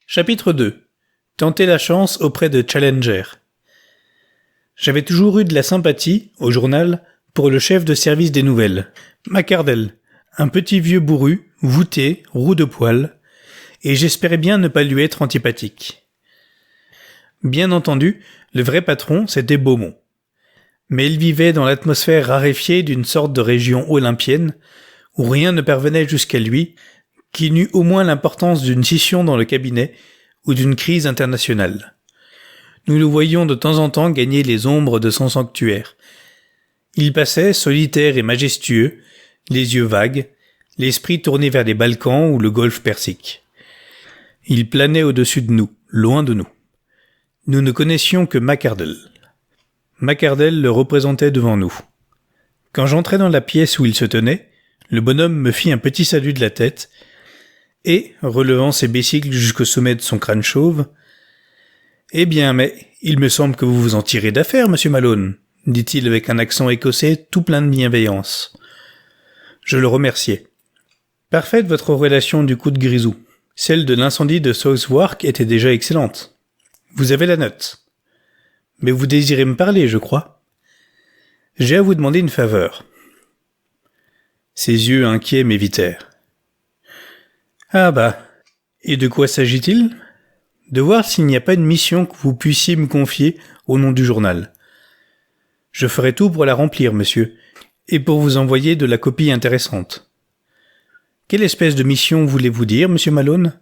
Chapitre 2. Tenter la chance auprès de Challenger. J'avais toujours eu de la sympathie, au journal, pour le chef de service des nouvelles, McArdle, un petit vieux bourru, voûté, roux de poil, et j'espérais bien ne pas lui être antipathique. Bien entendu, le vrai patron, c'était Beaumont. Mais il vivait dans l'atmosphère raréfiée d'une sorte de région olympienne, où rien ne parvenait jusqu'à lui, qui n'eût au moins l'importance d'une scission dans le cabinet ou d'une crise internationale. Nous le voyions de temps en temps gagner les ombres de son sanctuaire. Il passait, solitaire et majestueux, les yeux vagues, l'esprit tourné vers les Balkans ou le golfe Persique. Il planait au-dessus de nous, loin de nous. Nous ne connaissions que McArdle. McArdle le représentait devant nous. Quand j'entrai dans la pièce où il se tenait, le bonhomme me fit un petit salut de la tête, et, relevant ses besicles jusqu'au sommet de son crâne chauve, « Eh bien, mais il me semble que vous vous en tirez d'affaire, monsieur Malone, » dit-il avec un accent écossais tout plein de bienveillance. Je le remerciai. Parfaite votre relation du coup de grisou. Celle de l'incendie de Southwark était déjà excellente. Vous avez la note. Mais vous désirez me parler, je crois. J'ai à vous demander une faveur. Ses yeux inquiets m'évitèrent. Ah bah, et de quoi s'agit-il ? De voir s'il n'y a pas une mission que vous puissiez me confier au nom du journal. Je ferai tout pour la remplir, monsieur, et pour vous envoyer de la copie intéressante. Quelle espèce de mission voulez-vous dire, monsieur Malone ?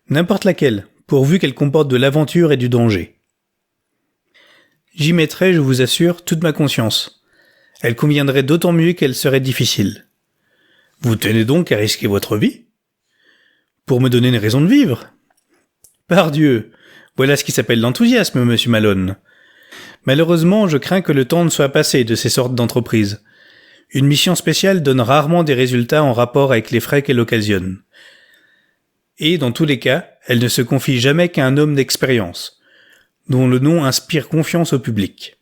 N'importe laquelle, pourvu qu'elle comporte de l'aventure et du danger. J'y mettrai, je vous assure, toute ma conscience. Elle conviendrait d'autant mieux qu'elle serait difficile. Vous tenez donc à risquer votre vie ? Pour me donner une raison de vivre ? Pardieu, voilà ce qui s'appelle l'enthousiasme, monsieur Malone. Malheureusement, je crains que le temps ne soit passé de ces sortes d'entreprises. Une mission spéciale donne rarement des résultats en rapport avec les frais qu'elle occasionne. Et, dans tous les cas, elle ne se confie jamais qu'à un homme d'expérience, dont le nom inspire confiance au public.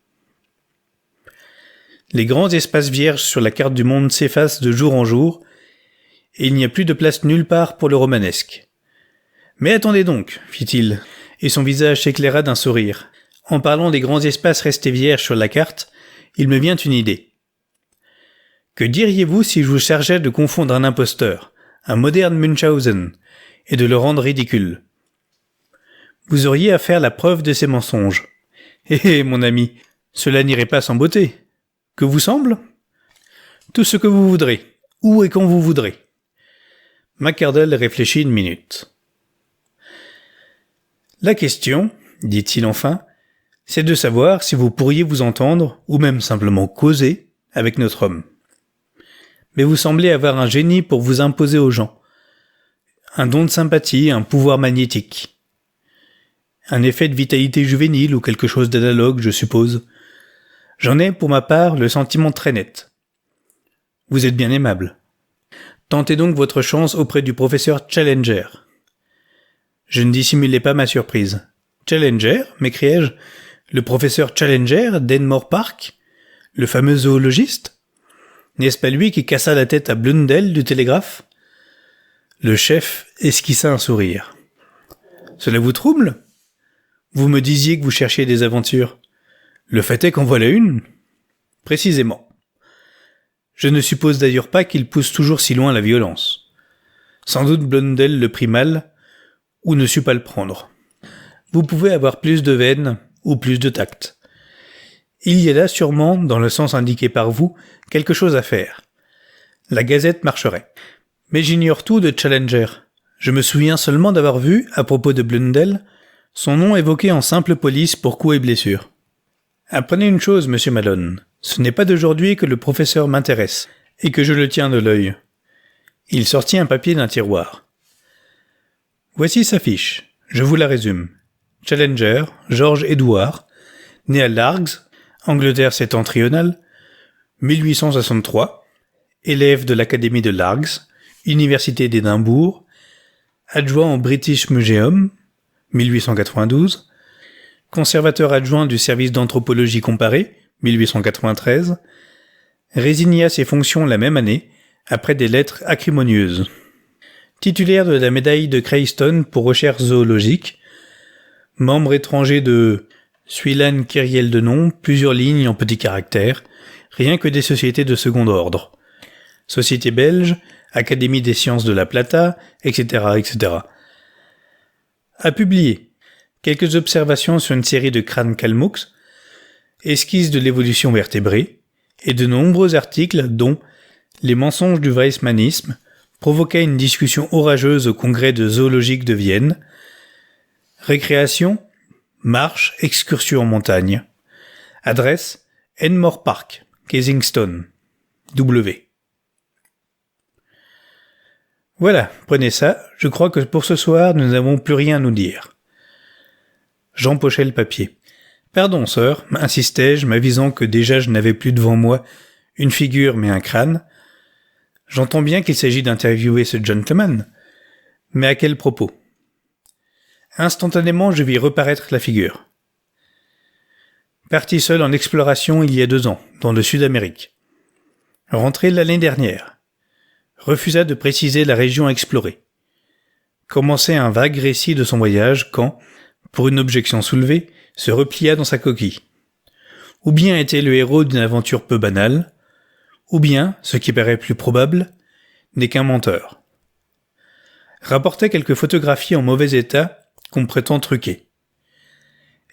Les grands espaces vierges sur la carte du monde s'effacent de jour en jour, et il n'y a plus de place nulle part pour le romanesque. Mais attendez donc, fit-il, et son visage s'éclaira d'un sourire. En parlant des grands espaces restés vierges sur la carte, il me vient une idée. Que diriez-vous si je vous chargeais de confondre un imposteur, un moderne Munchausen, et de le rendre ridicule ? Vous auriez à faire la preuve de ces mensonges. Eh, mon ami, cela n'irait pas sans beauté. Que vous semble ? Tout ce que vous voudrez, où et quand vous voudrez. McArdle réfléchit une minute. La question, dit-il enfin, c'est de savoir si vous pourriez vous entendre, ou même simplement causer, avec notre homme. Mais vous semblez avoir un génie pour vous imposer aux gens. Un don de sympathie, un pouvoir magnétique. Un effet de vitalité juvénile ou quelque chose d'analogue, je suppose. J'en ai, pour ma part, le sentiment très net. Vous êtes bien aimable. Tentez donc votre chance auprès du professeur Challenger. Je ne dissimulai pas ma surprise. Challenger, m'écriai-je, le professeur Challenger d'Enmore Park, le fameux zoologiste ? N'est-ce pas lui qui cassa la tête à Blundell du télégraphe ? Le chef esquissa un sourire. Cela vous trouble ? Vous me disiez que vous cherchiez des aventures. Le fait est qu'en voilà une. Précisément. Je ne suppose d'ailleurs pas qu'il pousse toujours si loin la violence. Sans doute Blundell le prit mal, ou ne sut pas le prendre. Vous pouvez avoir plus de veine, ou plus de tact. Il y a là sûrement, dans le sens indiqué par vous, quelque chose à faire. La Gazette marcherait. Mais j'ignore tout de Challenger. Je me souviens seulement d'avoir vu, à propos de Blundell, son nom évoqué en simple police pour coups et blessures. Apprenez une chose, monsieur Malone. Ce n'est pas d'aujourd'hui que le professeur m'intéresse, et que je le tiens de l'œil. Il sortit un papier d'un tiroir. Voici sa fiche. Je vous la résume. Challenger, George Edward, né à Largs, Angleterre septentrionale, 1863, élève de l'Académie de Largs, Université d'Édimbourg, adjoint au British Museum, 1892, conservateur adjoint du service d'anthropologie comparée, 1893, résigna ses fonctions la même année, après des lettres acrimonieuses. titulaire de la médaille de Crayston pour recherche zoologique, membre étranger de Suilan Kyriel de nom, plusieurs lignes en petits caractères, rien que des sociétés de second ordre. Société belge, Académie des sciences de la Plata, etc., etc. A publié quelques observations sur une série de crânes calmoux, esquisses de l'évolution vertébrée, et de nombreux articles dont les mensonges du weissmannisme provoquaient une discussion orageuse au congrès de zoologique de Vienne. Récréation, marche, excursion en montagne. Adresse, Enmore Park, Kensington, W. Voilà, prenez ça, je crois que pour ce soir, nous n'avons plus rien à nous dire. J'empochai le papier. Pardon, sœur, insistai-je, m'avisant que déjà je n'avais plus devant moi une figure mais un crâne. J'entends bien qu'il s'agit d'interviewer ce gentleman, mais à quel propos? Instantanément, je vis reparaître la figure. Parti seul en exploration il y a 2 ans, dans le Sud-Amérique. Rentré l'année dernière. Refusa de préciser la région explorée. Commençait un vague récit de son voyage quand, pour une objection soulevée, se replia dans sa coquille. Ou bien était le héros d'une aventure peu banale, ou bien, ce qui paraît plus probable, n'est qu'un menteur. Rapportait quelques photographies en mauvais état qu'on prétend truquer.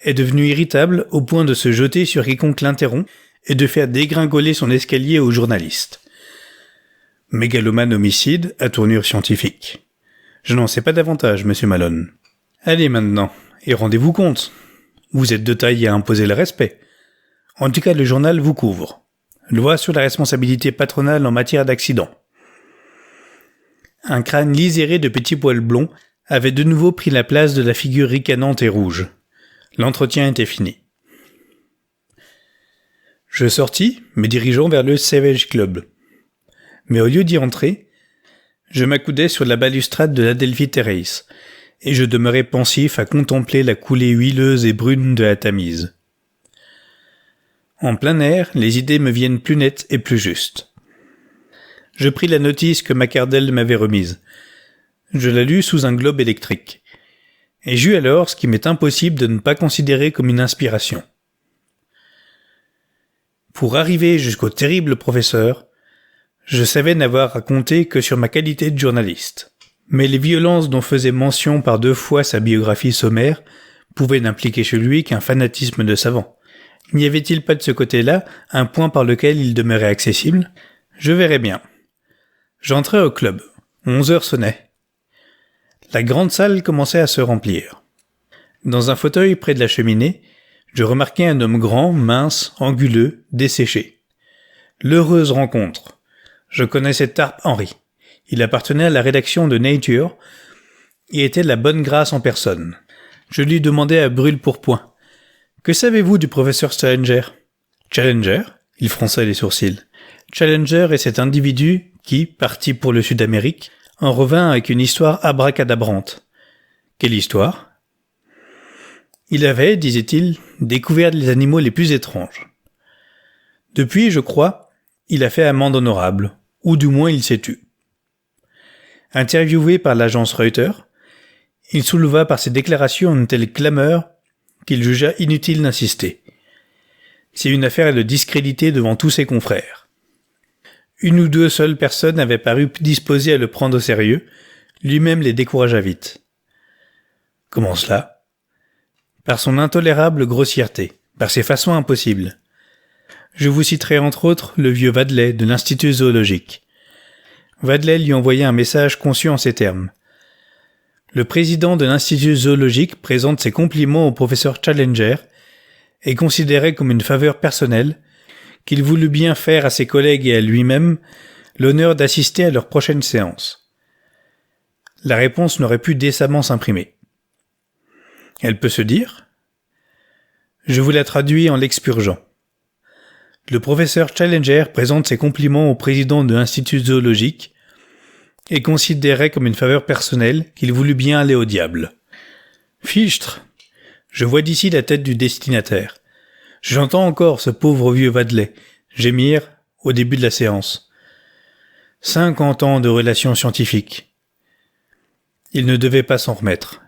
Est devenu irritable au point de se jeter sur quiconque l'interrompt et de faire dégringoler son escalier aux journalistes. Mégalomane homicide à tournure scientifique. Je n'en sais pas davantage, monsieur Malone. Allez maintenant, et rendez-vous compte. Vous êtes de taille à imposer le respect. En tout cas, le journal vous couvre. Loi sur la responsabilité patronale en matière d'accident. Un crâne liséré de petits poils blonds avait de nouveau pris la place de la figure ricanante et rouge. L'entretien était fini. Je sortis, me dirigeant vers le Savage Club. Mais au lieu d'y entrer, je m'accoudais sur la balustrade de l'Adelphi Terrace, et je demeurais pensif à contempler la coulée huileuse et brune de la Tamise. En plein air, les idées me viennent plus nettes et plus justes. Je pris la notice que Macardel m'avait remise. Je la lus sous un globe électrique, et j'eus alors ce qui m'est impossible de ne pas considérer comme une inspiration. Pour arriver jusqu'au terrible professeur, je savais n'avoir à compter que sur ma qualité de journaliste. Mais les violences dont faisait mention par 2 fois sa biographie sommaire pouvaient n'impliquer chez lui qu'un fanatisme de savant. N'y avait-il pas de ce côté-là un point par lequel il demeurait accessible? Je verrais bien. J'entrai au club. 11 heures sonnaient. La grande salle commençait à se remplir. Dans un fauteuil près de la cheminée, je remarquai un homme grand, mince, anguleux, desséché. L'heureuse rencontre. Je connaissais Tarp Henry. Il appartenait à la rédaction de Nature et était la bonne grâce en personne. Je lui demandai à brûle-pourpoint. « Que savez-vous du professeur Challenger ?»« Challenger ?» Il fronça les sourcils. « Challenger est cet individu qui, parti pour le Sud-Amérique, en revint avec une histoire abracadabrante. »« Quelle histoire ?» Il avait, disait-il, découvert les animaux les plus étranges. Depuis, je crois, il a fait amende honorable, ou du moins il s'est tu. Interviewé par l'agence Reuters, il souleva par ses déclarations une telle clameur qu'il jugea inutile d'insister. C'est une affaire à le discréditer devant tous ses confrères. Une ou 2 seules personnes avaient paru disposées à le prendre au sérieux, lui-même les découragea vite. Comment cela? Par son intolérable grossièreté, par ses façons impossibles. Je vous citerai entre autres le vieux Wadley de l'Institut zoologique. Wadley lui envoyait un message conçu en ces termes. Le président de l'Institut zoologique présente ses compliments au professeur Challenger et considérait comme une faveur personnelle qu'il voulut bien faire à ses collègues et à lui-même l'honneur d'assister à leur prochaine séance. La réponse n'aurait pu décemment s'imprimer. Elle peut se dire? Je vous la traduis en l'expurgeant. Le professeur Challenger présente ses compliments au président de l'Institut zoologique et considérait comme une faveur personnelle qu'il voulut bien aller au diable. Fichtre! Je vois d'ici la tête du destinataire. J'entends encore ce pauvre vieux Wadley gémir au début de la séance. 50 ans de relations scientifiques. Il ne devait pas s'en remettre.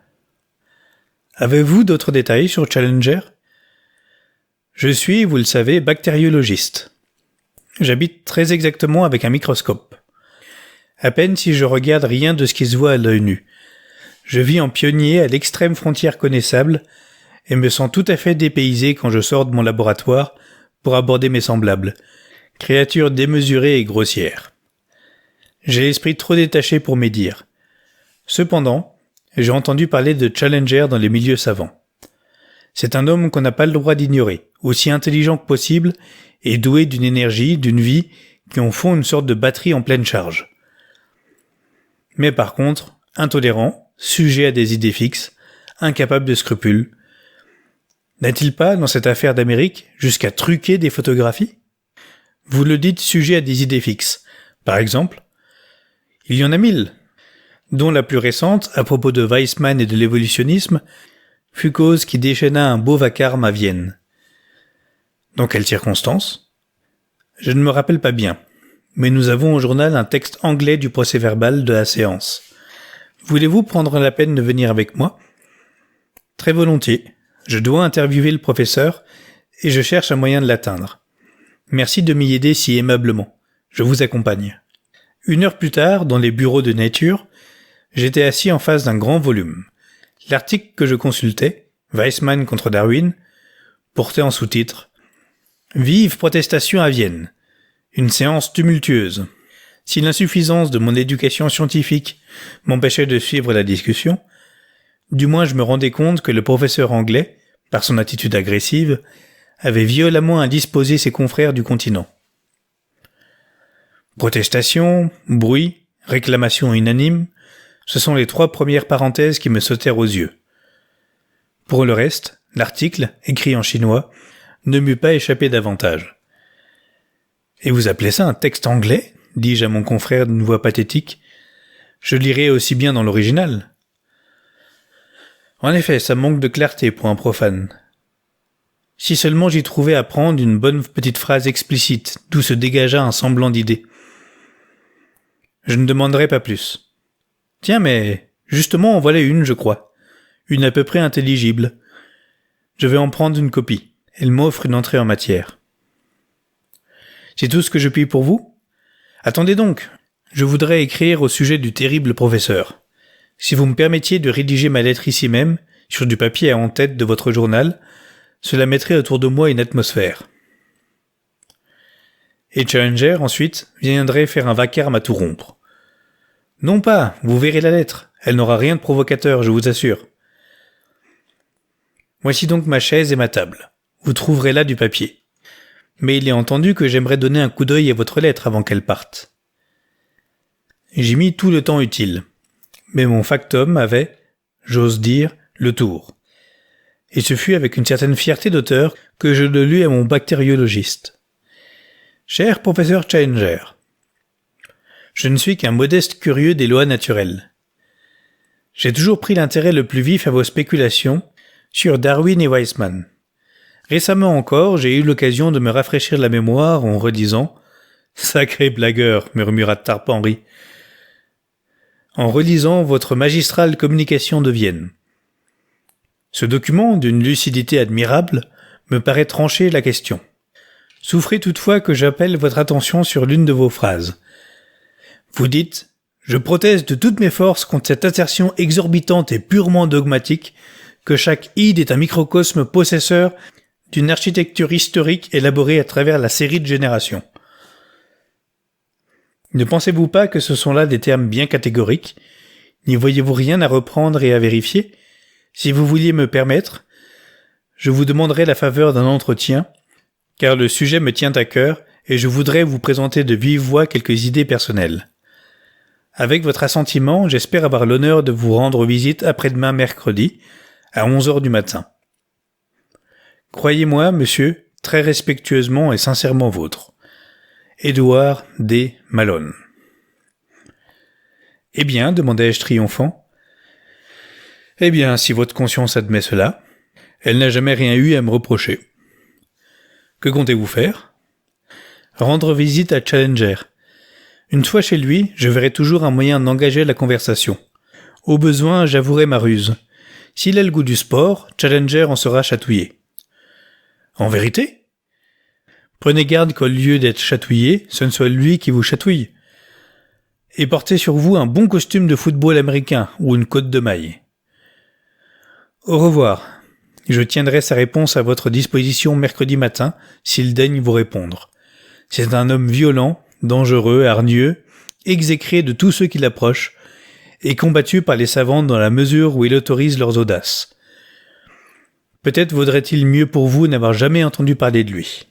Avez-vous d'autres détails sur Challenger ? Je suis, vous le savez, bactériologiste. J'habite très exactement avec un microscope. À peine si je regarde rien de ce qui se voit à l'œil nu. Je vis en pionnier à l'extrême frontière connaissable et me sens tout à fait dépaysé quand je sors de mon laboratoire pour aborder mes semblables, créatures démesurées et grossières. J'ai l'esprit trop détaché pour médire. Cependant, j'ai entendu parler de Challenger dans les milieux savants. C'est un homme qu'on n'a pas le droit d'ignorer, aussi intelligent que possible et doué d'une énergie, d'une vie qui en font une sorte de batterie en pleine charge. Mais par contre, intolérant, sujet à des idées fixes, incapable de scrupules. N'a-t-il pas, dans cette affaire d'Amérique, jusqu'à truquer des photographies ? Vous le dites sujet à des idées fixes. Par exemple, il y en a 1000, dont la plus récente, à propos de Weissmann et de l'évolutionnisme, fut cause qui déchaîna un beau vacarme à Vienne. Dans quelles circonstances ? Je ne me rappelle pas bien, mais nous avons au journal un texte anglais du procès-verbal de la séance. Voulez-vous prendre la peine de venir avec moi ? Très volontiers. Je dois interviewer le professeur et je cherche un moyen de l'atteindre. Merci de m'y aider si aimablement. Je vous accompagne. 1 heure plus tard, dans les bureaux de Nature, j'étais assis en face d'un grand volume. L'article que je consultais, Weissmann contre Darwin, portait en sous-titre « Vive protestation à Vienne. Une séance tumultueuse. Si l'insuffisance de mon éducation scientifique m'empêchait de suivre la discussion, du moins je me rendais compte que le professeur anglais, par son attitude agressive, avait violemment indisposé ses confrères du continent. Protestation, bruit, réclamation unanime, ce sont les 3 premières parenthèses qui me sautèrent aux yeux. Pour le reste, l'article, écrit en chinois, ne m'eût pas échappé davantage. « Et vous appelez ça un texte anglais ?» dis-je à mon confrère d'une voix pathétique. « Je lirai aussi bien dans l'original. » En effet, ça manque de clarté pour un profane. Si seulement j'y trouvais à prendre une bonne petite phrase explicite, d'où se dégagea un semblant d'idée. Je ne demanderai pas plus. Tiens, mais justement en voilà une, je crois. Une à peu près intelligible. Je vais en prendre une copie. Elle m'offre une entrée en matière. C'est tout ce que je puis pour vous ? Attendez donc, je voudrais écrire au sujet du terrible professeur. Si vous me permettiez de rédiger ma lettre ici même, sur du papier à en-tête de votre journal, cela mettrait autour de moi une atmosphère. Et Challenger, ensuite, viendrait faire un vacarme à tout rompre. Non pas, vous verrez la lettre, elle n'aura rien de provocateur, je vous assure. Voici donc ma chaise et ma table. Vous trouverez là du papier. Mais il est entendu que j'aimerais donner un coup d'œil à votre lettre avant qu'elle parte. J'y mis tout le temps utile. Mais mon factum avait, j'ose dire, le tour. Et ce fut avec une certaine fierté d'auteur que je le lus à mon bactériologiste. Cher professeur Challenger, je ne suis qu'un modeste curieux des lois naturelles. J'ai toujours pris l'intérêt le plus vif à vos spéculations sur Darwin et Weissmann. Récemment encore, j'ai eu l'occasion de me rafraîchir la mémoire en relisant « Sacré blagueur », murmura Tarp Henry. En relisant votre magistrale communication de Vienne. Ce document, d'une lucidité admirable, me paraît trancher la question. Souffrez toutefois que j'appelle votre attention sur l'une de vos phrases. Vous dites « Je proteste de toutes mes forces contre cette assertion exorbitante et purement dogmatique que chaque id est un microcosme possesseur d'une architecture historique élaborée à travers la série de générations. » Ne pensez-vous pas que ce sont là des termes bien catégoriques ? N'y voyez-vous rien à reprendre et à vérifier ? Si vous vouliez me permettre, je vous demanderai la faveur d'un entretien, car le sujet me tient à cœur et je voudrais vous présenter de vive voix quelques idées personnelles. Avec votre assentiment, j'espère avoir l'honneur de vous rendre visite après-demain mercredi, à 11h du matin. Croyez-moi, monsieur, très respectueusement et sincèrement vôtre. Édouard D. Malone. Eh bien, demandai-je triomphant. Eh bien, si votre conscience admet cela, elle n'a jamais rien eu à me reprocher. Que comptez-vous faire ? Rendre visite à Challenger. Une fois chez lui, je verrai toujours un moyen d'engager la conversation. Au besoin, j'avouerai ma ruse. S'il a le goût du sport, Challenger en sera chatouillé. En vérité ? Prenez garde qu'au lieu d'être chatouillé, ce ne soit lui qui vous chatouille. Et portez sur vous un bon costume de football américain ou une cotte de maille. Au revoir. Je tiendrai sa réponse à votre disposition mercredi matin, s'il daigne vous répondre. C'est un homme violent, dangereux, hargneux, exécré de tous ceux qui l'approchent, et combattu par les savants dans la mesure où il autorise leurs audaces. Peut-être vaudrait-il mieux pour vous n'avoir jamais entendu parler de lui.